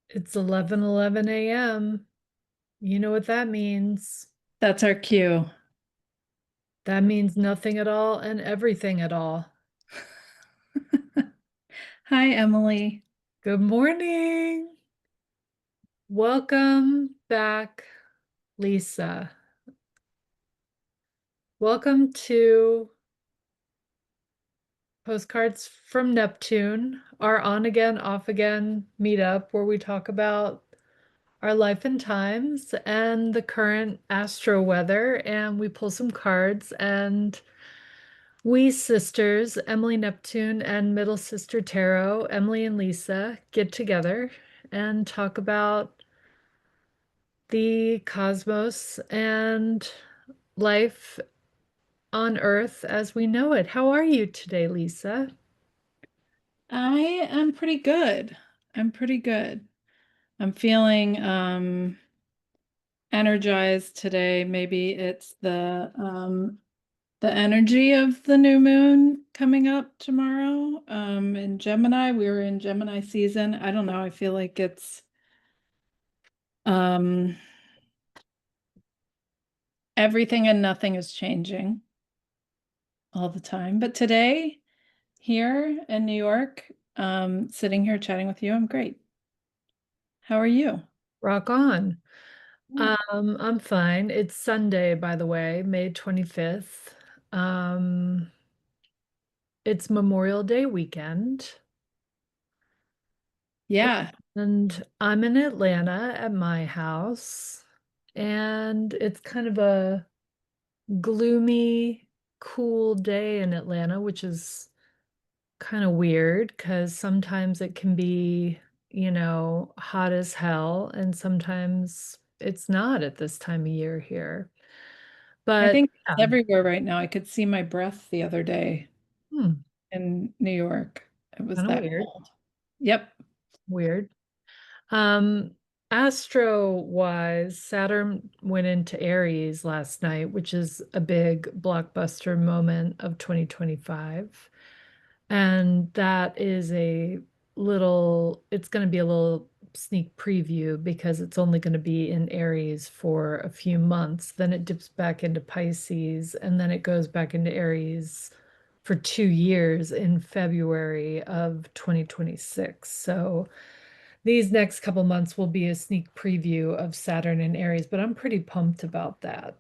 It's 11:11 a.m. You know what that means. That's our cue. That means nothing at all and everything at all. Hi, Emily. Good morning. Welcome back, Lisa. Welcome to Postcards from Neptune, our on again, off again meetup where we talk about our life and times and the current astro weather, and we pull some cards and we sisters, Emily Neptune and middle sister Tarot, Emily and Lisa, get together and talk about the cosmos and life on Earth as we know it. How are you today, Lisa? I am pretty good. I'm pretty good. I'm feeling energized today. Maybe it's the energy of the new moon coming up tomorrow. In Gemini, we were in Gemini season. I don't know. I feel like it's um everything and nothing is changing all the time. But today, here in New York, sitting here chatting with you, I'm great. How are you? Rock on. Yeah. I'm fine. It's Sunday, by the way, May 25th. Um, it's Memorial Day weekend, Yeah, and I'm in Atlanta at my house, and it's kind of a gloomy, cool day in Atlanta, which is kind of weird because sometimes it can be, hot as hell, and sometimes it's not at this time of year here. I But think it's yeah, everywhere right now. I could see my breath the other day hmm, in New York. It was kind of that weird. cold. Yep. Weird. Um, Astro wise, Saturn went into Aries last night, which is a big blockbuster moment of 2025. And that is it's going to be a little sneak preview because it's only going to be in Aries for a few months. Then it dips back into Pisces and then it goes back into Aries for 2 years in February of 2026. So these next couple months will be a sneak preview of Saturn and Aries, but I'm pretty pumped about that.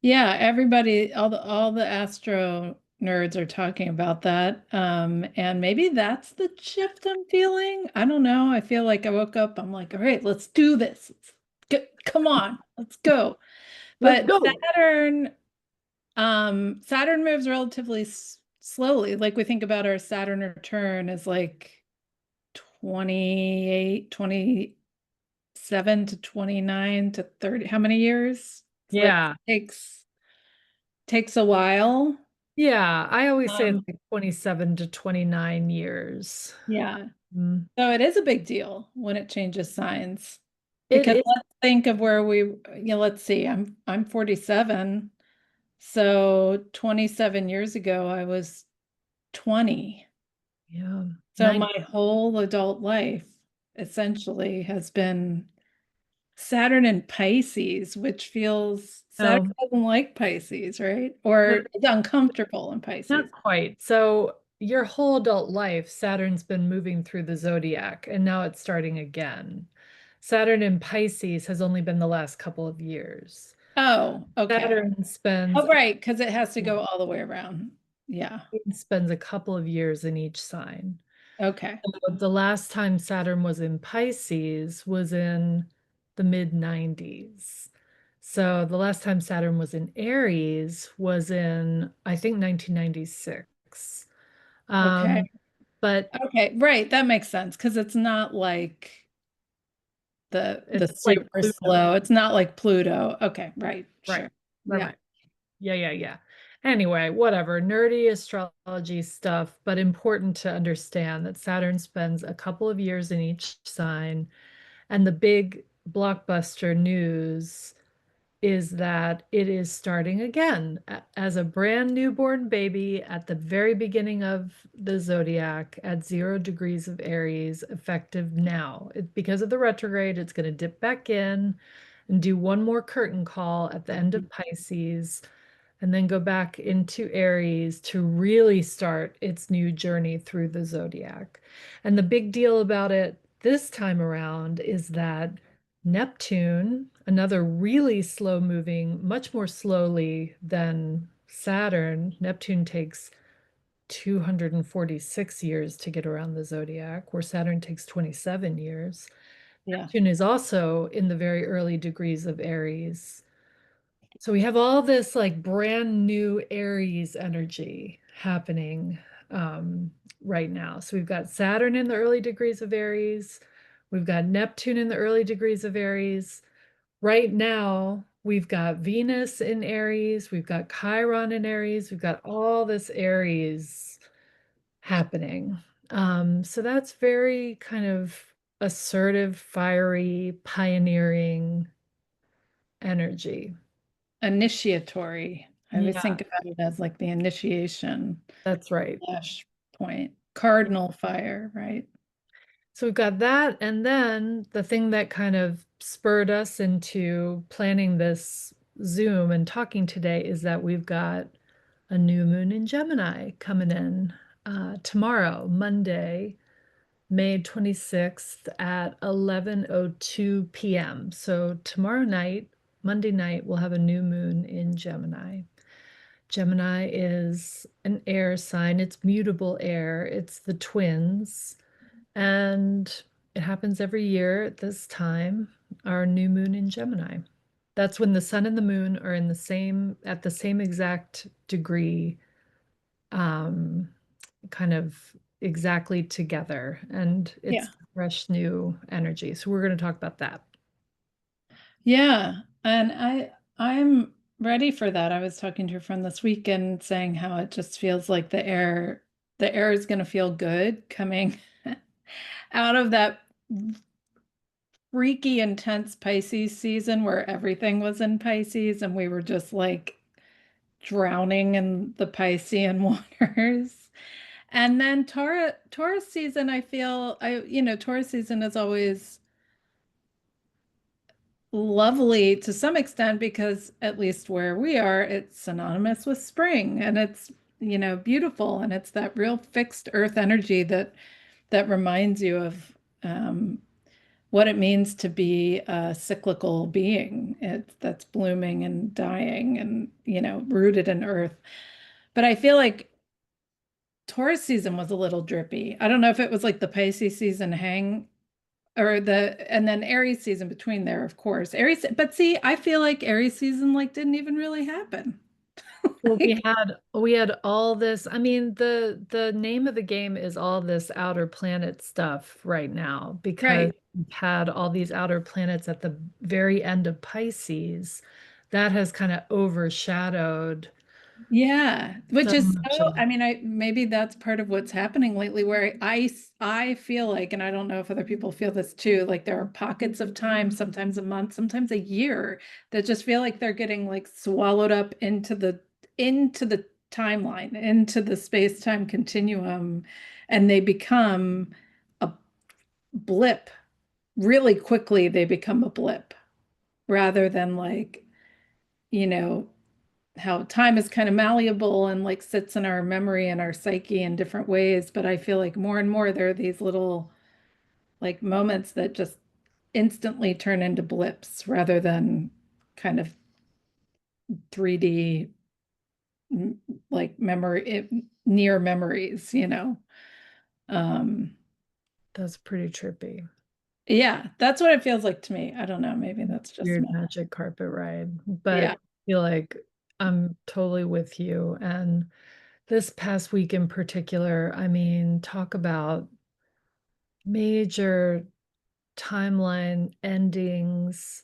Yeah, everybody, all the astro nerds are talking about that. And maybe that's the shift I'm feeling. I don't know. I feel like I woke up, I'm like, all right, let's do this. Come on, let's go. Let's But go. Saturn moves relatively slowly. Like we think about our Saturn return as like 28, 27 to 29 to 30. How many years? It's like Yeah. takes a while. Yeah. I always say it's Um, like 27 to 29 years. yeah. Mm. So it is a big deal when it changes signs. It Because is. let's think of where let's see. I'm 47. So 27 years ago I was 20. Yeah. So Nine. my whole adult life essentially has been Saturn in Pisces, which feels Saturn No, doesn't like Pisces, right? Or not, it's uncomfortable in Pisces. not quite. So your whole adult life, Saturn's been moving through the zodiac and now it's starting again. Saturn in Pisces has only been the last couple of years. Oh, okay. Saturn spends Oh, right, because it has to go all the way around. Yeah. spends a couple of years in each sign. Okay. So the last time Saturn was in Pisces was in the mid 90s. So the last time Saturn was in Aries was in, I think, 1996. Okay. Um, but Okay. Right. That makes sense because it's not like the it's like super Pluto. slow. It's not like Pluto. Okay. Right. Right. Sure. Right, Yeah. right. Yeah, yeah, yeah. Anyway, whatever, nerdy astrology stuff, but important to understand that Saturn spends a couple of years in each sign, and the big blockbuster news is that it is starting again as a brand newborn baby at the very beginning of the zodiac at 0 degrees of Aries, effective now. Because of the retrograde, it's going to dip back in and do one more curtain call at the end of Pisces, and then go back into Aries to really start its new journey through the zodiac. And the big deal about it this time around is that Neptune, another really slow moving, much more slowly than Saturn, Neptune takes 246 years to get around the zodiac, where Saturn takes 27 years. Yeah. Neptune is also in the very early degrees of Aries. So we have all this like brand new Aries energy happening um, right now. So we've got Saturn in the early degrees of Aries. We've got Neptune in the early degrees of Aries. Right now, we've got Venus in Aries. We've got Chiron in Aries. We've got all this Aries happening. So that's very kind of assertive, fiery, pioneering energy. Initiatory. I always Yeah, think about it as like the initiation that's right. flash point. Cardinal fire, right? So we've got that. And then the thing that kind of spurred us into planning this Zoom and talking today is that we've got a new moon in Gemini coming in tomorrow, Monday, May 26th at 11:02 p.m. So tomorrow night, Monday night, we'll have a new moon in Gemini. Gemini is an air sign. It's mutable air. It's the twins. And it happens every year at this time, our new moon in Gemini. That's when the sun and the moon are in the same, at the same exact degree, um, kind of exactly together. And Yeah. it's fresh new energy. So we're going to talk about that. Yeah. And I'm ready for that. I was talking to a friend this weekend saying how it just feels like the air is going to feel good coming out of that freaky intense Pisces season where everything was in Pisces and we were just like drowning in the Piscean waters. And then Taurus season, I feel Taurus season is always lovely to some extent because at least where we are, it's synonymous with spring and it's, beautiful and it's that real fixed earth energy that reminds you of what it means to be a cyclical being. That's blooming and dying and, rooted in earth. But I feel like Taurus season was a little drippy. I don't know if it was like the Pisces season hang or and then Aries season between there, of course. Aries, but see, I feel like Aries season like didn't even really happen. Well, we Like, had we had all this. I mean, the name of the game is all this outer planet stuff right now because right. we've had all these outer planets at the very end of Pisces. That has kind of overshadowed Yeah, which so is much so, of. I mean, maybe that's part of what's happening lately where I feel like, and I don't know if other people feel this too, like there are pockets of time, sometimes a month, sometimes a year, that just feel like they're getting like swallowed up into the timeline, into the space-time continuum, and they become a blip. Really quickly, they become a blip rather than like, you know, how time is kind of malleable and like sits in our memory and our psyche in different ways. But I feel like more and more there are these little like moments that just instantly turn into blips rather than kind of 3D like near memories. Um, That's pretty trippy. yeah, that's what it feels like to me. I don't know, maybe that's just Weird me. magic carpet ride. But Yeah. I feel like I'm totally with you. And this past week in particular, I mean, talk about major timeline endings,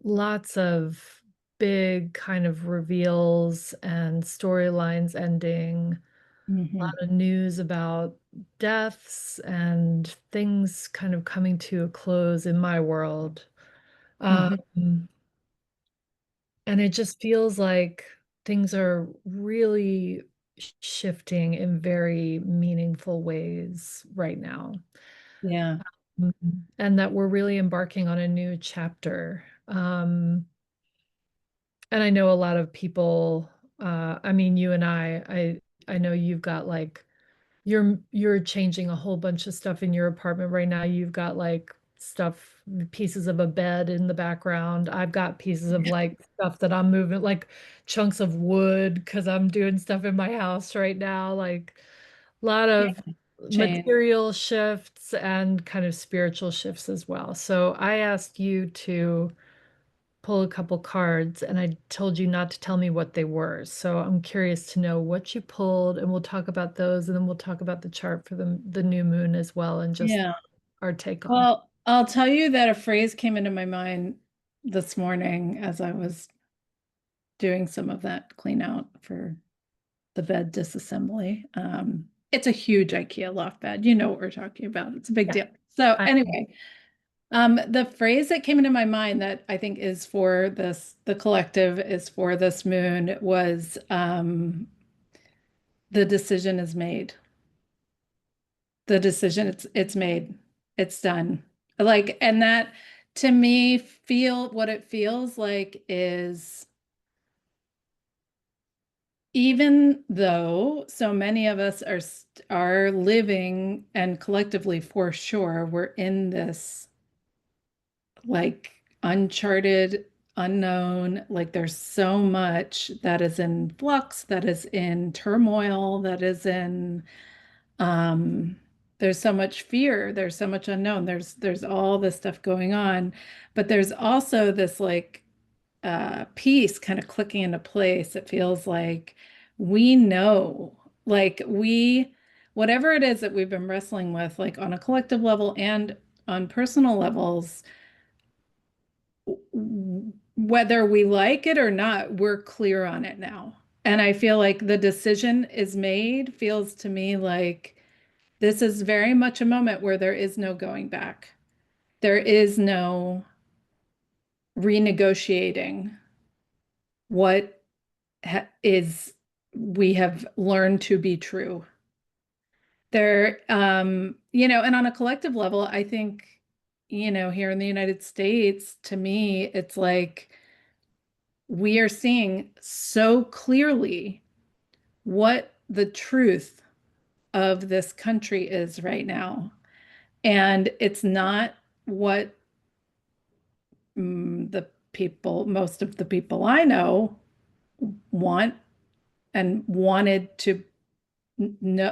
lots of big kind of reveals and storylines ending, a Hmm. lot of news about deaths and things kind of coming to a close in my world. Hmm. Um, And it just feels like things are really shifting in very meaningful ways right now. Yeah. And that we're really embarking on a new chapter. And I know a lot of people, I mean, you and I know you've got like you're changing a whole bunch of stuff in your apartment right now. You've got like stuff, pieces of a bed in the background. I've got pieces of Yeah. like stuff that I'm moving, like chunks of wood, because I'm doing stuff in my house right now. Like a lot Yeah. of Change. material shifts and kind of spiritual shifts as well. So I asked you to pull a couple cards and I told you not to tell me what they were. So I'm curious to know what you pulled and we'll talk about those and then we'll talk about the chart for the new moon as well and just Yeah. our take on it. Well, I'll tell you that a phrase came into my mind this morning as I was doing some of that clean out for the bed disassembly. It's a huge IKEA loft bed. You know what we're talking about. It's a big Yeah. deal. So I, anyway, the phrase that came into my mind that I think is for this, the collective is for this moon was the decision is made. The decision it's made. It's done. Like, and that to me feel what it feels like is even though so many of us are living and collectively for sure we're in this like uncharted unknown, like there's so much that is in flux, that is in turmoil, that is in um there's so much fear, there's so much unknown, there's all this stuff going on, but there's also this like piece kind of clicking into place. It feels like we know, like we, whatever it is that we've been wrestling with, like on a collective level and on personal levels, whether we like it or not, we're clear on it now. And I feel like the decision is made, feels to me like this is very much a moment where there is no going back. There is no renegotiating what is we have learned to be true. There, and on a collective level, I think, here in the United States, to me, it's like we are seeing so clearly what the truth of this country is right now. And it's not what most of the people I know want and wanted to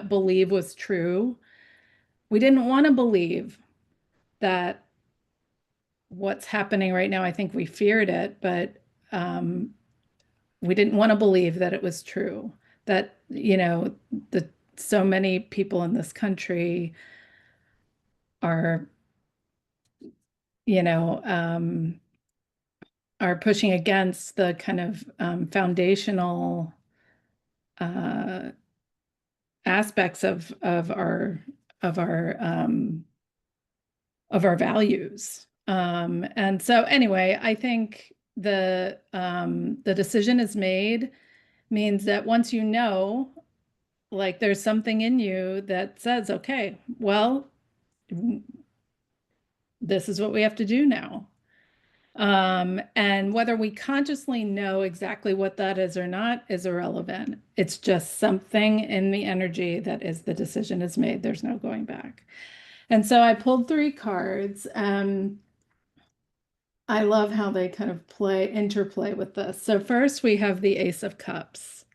believe was true. We didn't want to believe that what's happening right now. I think we feared it, but um, we didn't want to believe that it was true. That, the so many people in this country are, you know, um, are pushing against the kind of foundational uh, aspects of our of our values. And so anyway, I think the decision is made means that once you know, like there's something in you that says, okay, well, this is what we have to do now. And whether we consciously know exactly what that is or not is irrelevant. It's just something in the energy that is the decision is made. There's no going back. And so I pulled three cards. I love how they kind of interplay with this. So first we have the Ace of Cups.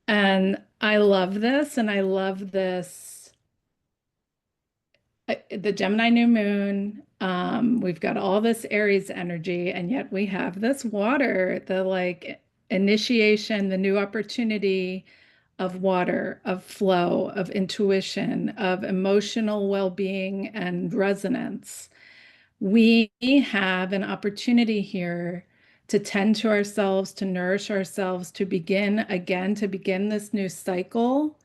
And I love this, and I love this. The Gemini new moon. We've got all this Aries energy, and yet we have this water, the like initiation, the new opportunity of water, of flow, of intuition, of emotional well-being and resonance. We have an opportunity here to tend to ourselves, to nourish ourselves, to begin again, to begin this new cycle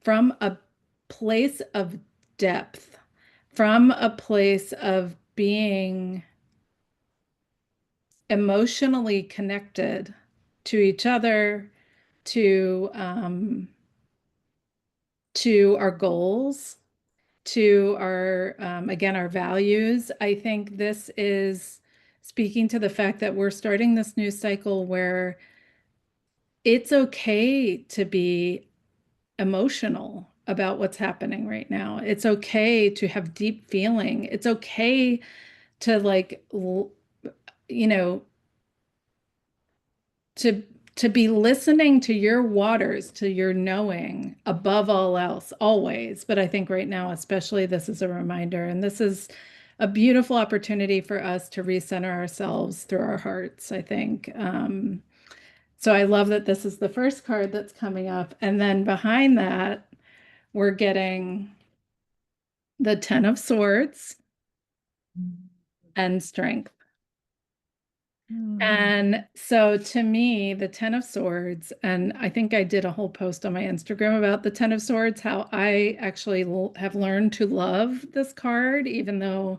from a place of depth, from a place of being emotionally connected to each other, to our goals, to our again our values. I think this is speaking to the fact that we're starting this new cycle where it's okay to be emotional about what's happening right now. It's okay to have deep feeling. It's okay to you know, to be listening to your waters, to your knowing above all else, always. But I think right now, especially, this is a reminder, and this is a beautiful opportunity for us to recenter ourselves through our hearts, I think. So I love that this is the first card that's coming up. And then behind that, we're getting the Ten of Swords and Strength. Mm. And so to me, the Ten of Swords, and I think I did a whole post on my Instagram about the Ten of Swords, how I actually have learned to love this card, even though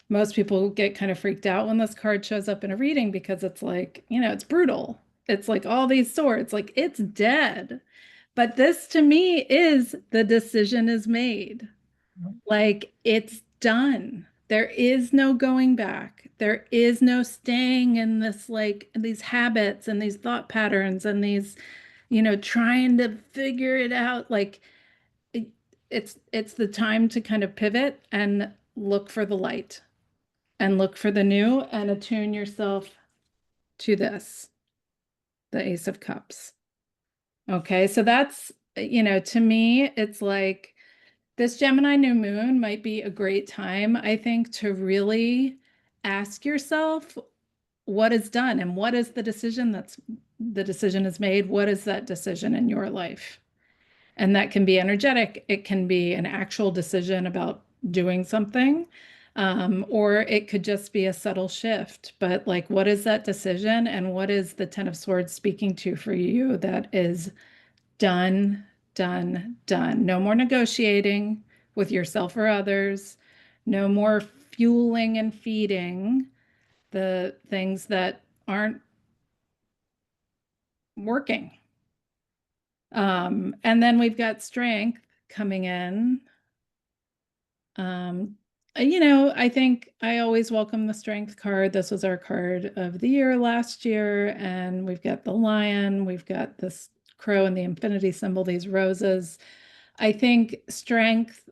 most people get kind of freaked out when this card shows up in a reading because it's like, it's brutal. It's like all these swords, like it's dead. But this to me is the decision is made. Like it's done. There is no going back. There is no staying in this, like these habits and these thought patterns and these, trying to figure it out. Like it, it's the time to kind of pivot and look for the light and look for the new and attune yourself to this, the Ace of Cups. Okay, so that's, to me, it's like this Gemini new moon might be a great time, I think, to really ask yourself what is done and what is the decision is made. What is that decision in your life? And that can be energetic. It can be an actual decision about doing something, or it could just be a subtle shift. But like, what is that decision and what is the Ten of Swords speaking to for you that is done, done, done. No more negotiating with yourself or others. No more fueling and feeding the things that aren't working. And then we've got strength coming in. Um, I think I always welcome the strength card. This was our card of the year last year, and we've got the lion, we've got this crow and the infinity symbol, these roses. I think strength,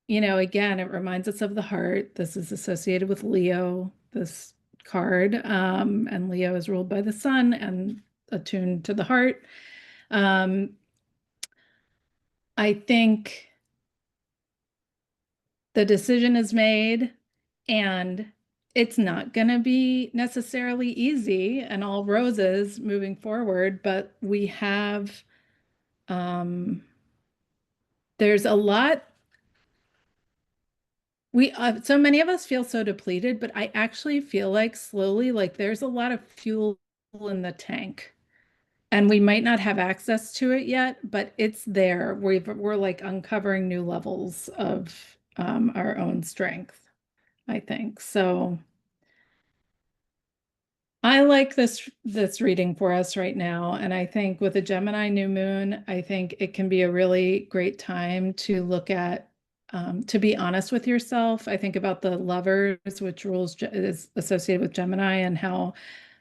again, it reminds us of the heart. This is associated with Leo, this card. And Leo is ruled by the sun and attuned to the heart. Um, I think the decision is made and it's not going to be necessarily easy and all roses moving forward, but we have, um, there's a lot. So many of us feel so depleted, but I actually feel like slowly, like there's a lot of fuel in the tank. And we might not have access to it yet, but it's there. We're like uncovering new levels of our own strength, I think. So I like this reading for us right now. And I think with a Gemini new moon, I think it can be a really great time to look at to be honest with yourself. I think about the lovers, which is associated with Gemini, and how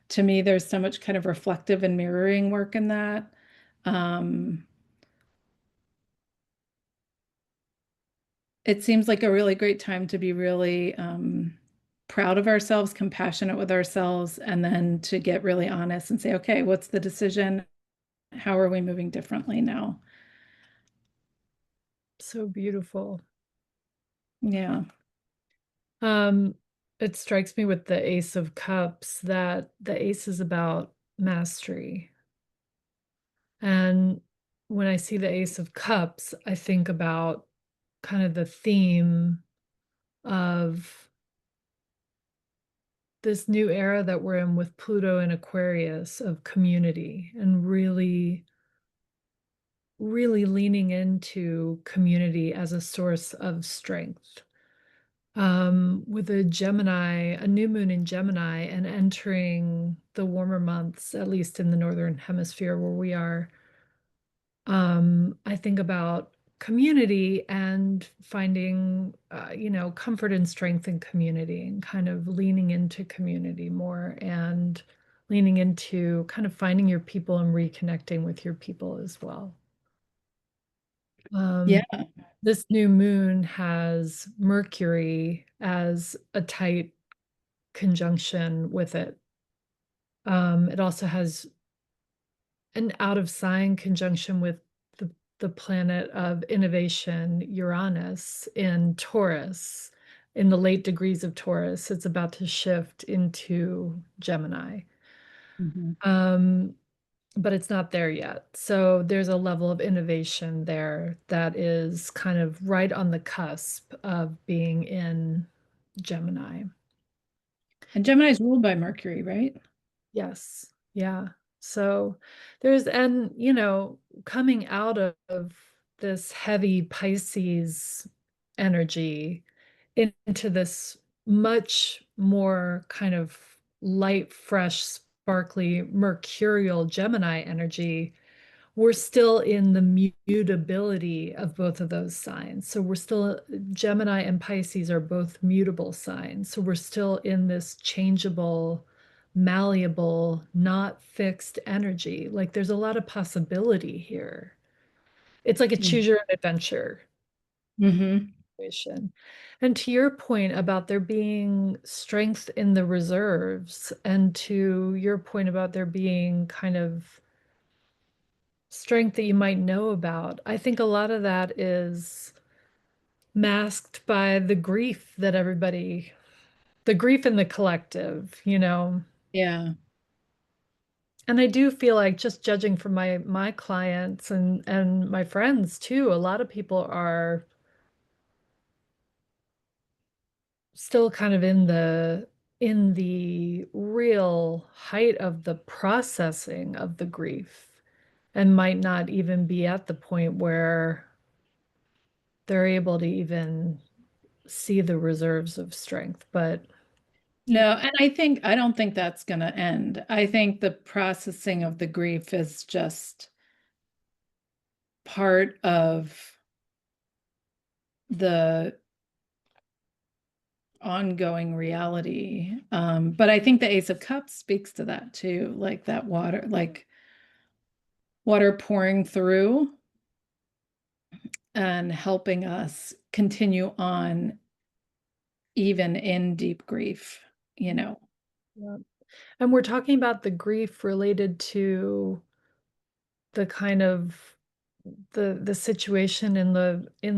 to me there's so much kind of reflective and mirroring work in that. Um, it seems like a really great time to be really proud of ourselves, compassionate with ourselves, and then to get really honest and say, okay, what's the decision? How are we moving differently now? So beautiful. Yeah. Um, it strikes me with the Ace of Cups that the ace is about mastery. And when I see the Ace of Cups, I think about kind of the theme of this new era that we're in with Pluto and Aquarius of community and really, really leaning into community as a source of strength. with a Gemini, a new moon in Gemini, and entering the warmer months, at least in the northern hemisphere where we are. I think about community and finding, comfort and strength in community and kind of leaning into community more and leaning into kind of finding your people and reconnecting with your people as well. Yeah. Um, this new moon has Mercury as a tight conjunction with it. It also has an out of sign conjunction with the planet of innovation, Uranus, in Taurus, in the late degrees of Taurus. It's about to shift into Gemini. Mhm. Um, but it's not there yet. So there's a level of innovation there that is kind of right on the cusp of being in Gemini. And Gemini is ruled by Mercury, right? Yes. Yeah. So and coming out of this heavy Pisces energy into this much more kind of light, fresh, sparkly, mercurial Gemini energy, we're still in the mutability of both of those signs. So we're still, Gemini and Pisces are both mutable signs. So we're still in this changeable, malleable, not fixed energy. Like there's a lot of possibility here. It's like a choose your own adventure Mm-hmm. situation. And to your point about there being strength in the reserves, and to your point about there being kind of strength that you might know about. I think a lot of that is masked by the grief in the collective. Yeah. And I do feel like just judging from my clients and my friends too, a lot of people are still kind of in the real height of the processing of the grief and might not even be at the point where they're able to even see the reserves of strength. But No, and I don't think that's going to end. I think the processing of the grief is just part of the ongoing reality. But I think the Ace of Cups speaks to that too, like that water, like water pouring through and helping us continue on even in deep grief, you know. yeah. And we're talking about the grief related to the kind of the situation in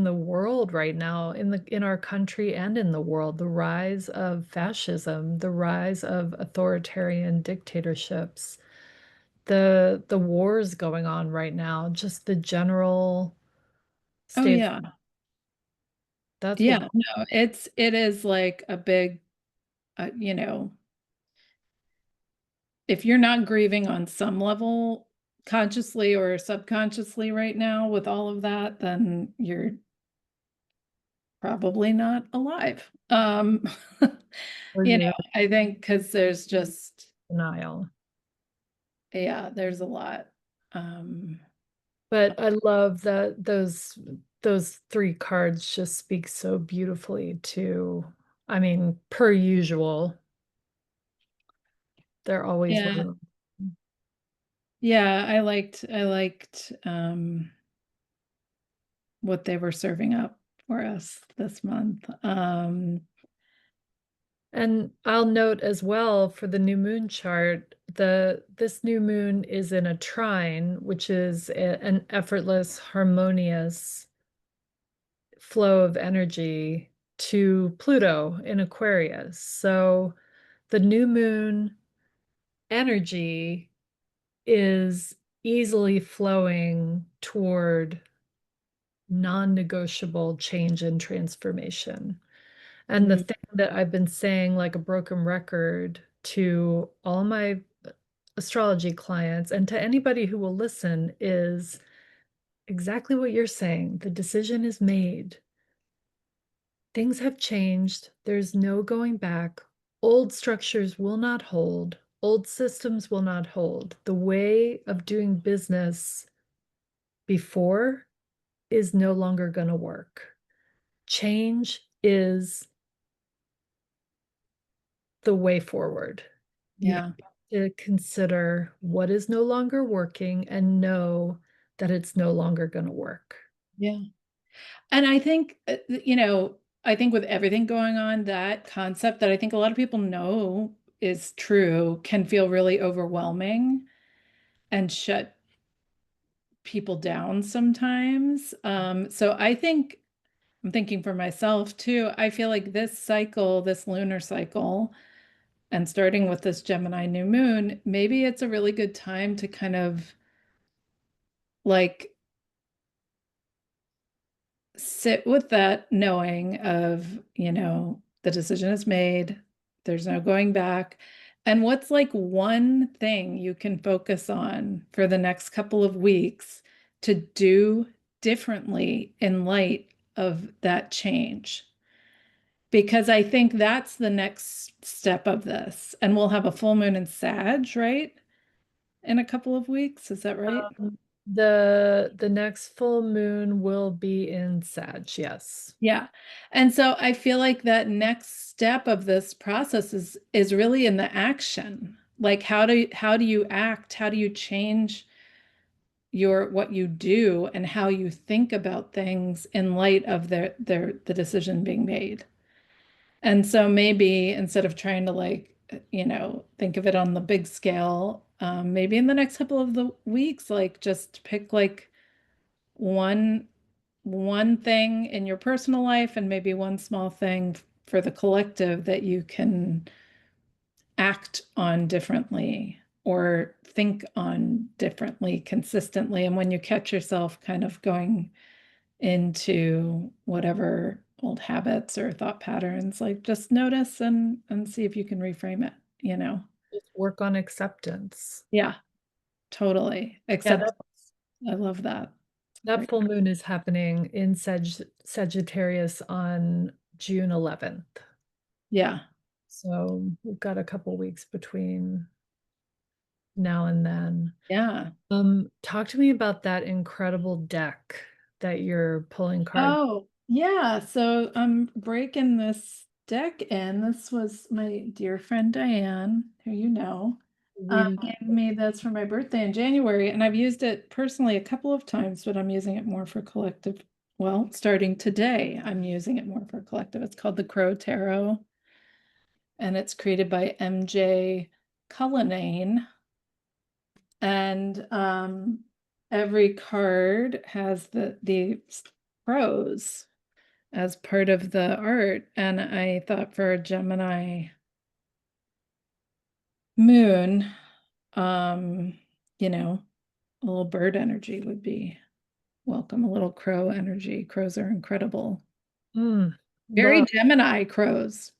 the world right now, in our country and in the world, the rise of fascism, the rise of authoritarian dictatorships, the wars going on right now, just the general Oh state. yeah. That's what. Yeah, no, it is like a big, you know, if you're not grieving on some level, consciously or subconsciously right now with all of that, then you're probably not alive. Or You know, you're I think because there's just, in denial. yeah, there's a lot. Um, But I love that those three cards just speak so beautifully to, I mean, per usual, they're always one yeah, of them. yeah, I liked what they were serving up for us this month. And I'll note as well for the new moon chart, the this new moon is in a trine, which is an effortless, harmonious flow of energy to Pluto in Aquarius. So the new moon energy is easily flowing toward non-negotiable change and transformation. And the mm, thing that I've been saying, like a broken record, to all my astrology clients and to anybody who will listen is exactly what you're saying. The decision is made. Things have changed. There's no going back. Old structures will not hold. Old systems will not hold. The way of doing business before is no longer going to work. Change is the way forward. You Yeah. have to consider what is no longer working and know that it's no longer going to work. Yeah. And I think, I think with everything going on, that concept that I think a lot of people know is true can feel really overwhelming and shut people down sometimes. So I think I'm thinking for myself too. I feel like this cycle, this lunar cycle, and starting with this Gemini new moon, maybe it's a really good time to kind of like sit with that knowing of, the decision is made, there's no going back. And what's like one thing you can focus on for the next couple of weeks to do differently in light of that change? Because I think that's the next step of this. And we'll have a full moon in Sag, right? In a couple of weeks. Is that right? The next full moon will be in Sag, yes. Yeah. And so I feel like that next step of this process is really in the action. Like how do you act? How do you change your what you do and how you think about things in light of the decision being made? And so maybe instead of trying to like, think of it on the big scale, maybe in the next couple of the weeks, like just pick like one one thing in your personal life and maybe one small thing for the collective that you can act on differently or think on differently consistently. And when you catch yourself kind of going into whatever old habits or thought patterns, like just notice and see if you can reframe it. Just work on acceptance. Yeah, totally. Yeah, Except that I love that. that full moon is happening in Sagittarius on June 11th. Yeah. So we've got a couple weeks between now and then. Yeah. Talk to me about that incredible deck that you're pulling cards. Oh, yeah. So I'm breaking this deck in. This was my dear friend Diane, who you know, We gave me this for my birthday in January, and I've used it personally a couple of times, but I'm using it more for collective. Well, starting today, I'm using it more for collective. It's called the Crow Tarot, and it's created by MJ Cullinane. And every card has the crows as part of the art. And I thought for a Gemini moon, um, you know, a little bird energy would be welcome, a little crow energy. Crows are incredible. Very love Gemini crows,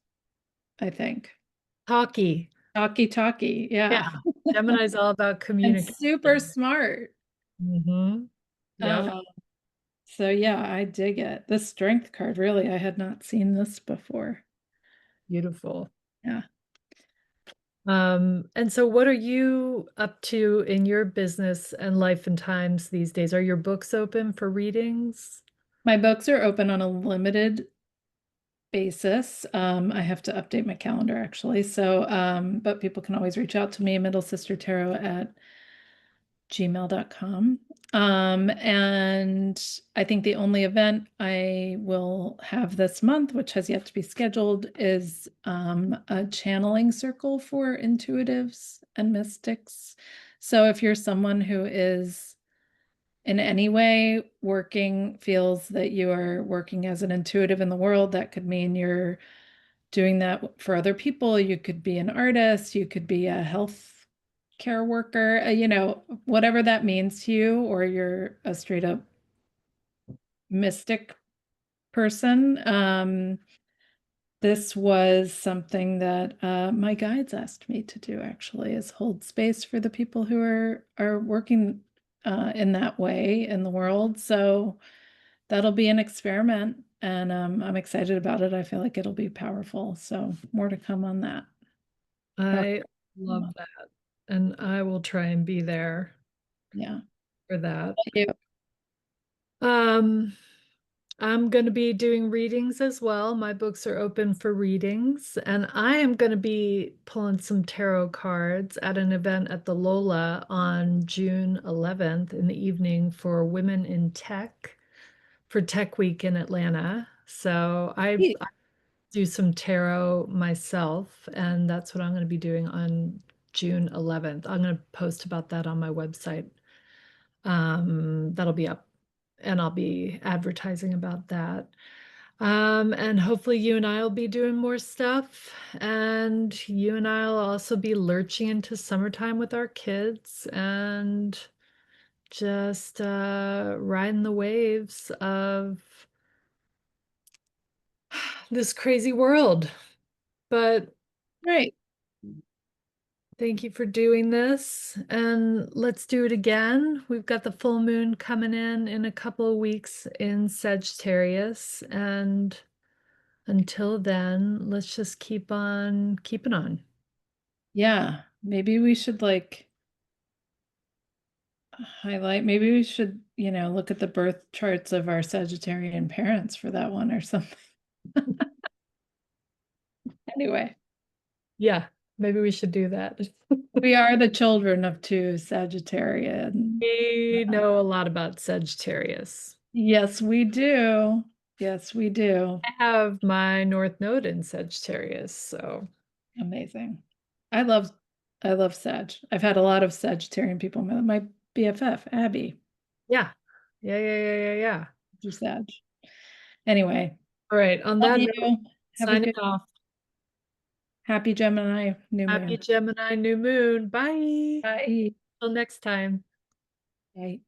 I think. talkie. Talkie, Yeah. yeah. Gemini's all about And super communication. smart. Yep. Uh, so yeah, I dig it. This strength card, really, I had not seen this before. Beautiful. Yeah. And so what are you up to in your business and life and times these days? Are your books open for readings? My books are open on a limited basis. I have to update my calendar actually. So, but people can always reach out to me, middle sister tarot at gmail.com. And I think the only event I will have this month, which has yet to be scheduled, is a channeling circle for intuitives and mystics. So if you're someone who is in any way feels that you are working as an intuitive in the world, that could mean you're doing that for other people. You could be an artist, you could be a health care worker, whatever that means to you, or you're a straight up mystic person. This was something that my guides asked me to do actually, is hold space for the people who are working in that way in the world. So that'll be an experiment, and I'm excited about it. I feel like it'll be powerful. So more to come on that. Powerful. I love that. And I will try and be there Yeah. for that. Thank you. Um, I'm going to be doing readings as well. My books are open for readings, and I am going to be pulling some tarot cards at an event at the Lola on June 11th in the evening for Women in Tech for Tech Week in Atlanta. So I do some tarot myself, and that's what I'm going to be doing on June 11th. I'm going to post about that on my website. That'll be up, and I'll be advertising about that. And hopefully you and I will be doing more stuff, and you and I'll also be lurching into summertime with our kids and just riding the waves of this crazy world. But Great. thank you for doing this, and let's do it again. We've got the full moon coming in a couple of weeks in Sagittarius, and until then, let's just keep on keeping on. Yeah. Maybe we should like highlight, maybe we should, look at the birth charts of our Sagittarian parents for that one or something. Anyway, Yeah, maybe we should do that. we are the children of two Sagittarian. We know a lot about Sagittarius. Yes, we do. Yes, we do. I have my North Node in Sagittarius, so Amazing. I love I love Sag. I've had a lot of Sagittarian people. My BFF, Abby, yeah. Yeah, yeah, yeah, yeah, yeah. do Sag. Anyway, All right, on love that note, you. Have a signing good off. happy Gemini new Happy moon. Gemini new moon. Bye. Bye. Till next time. Bye.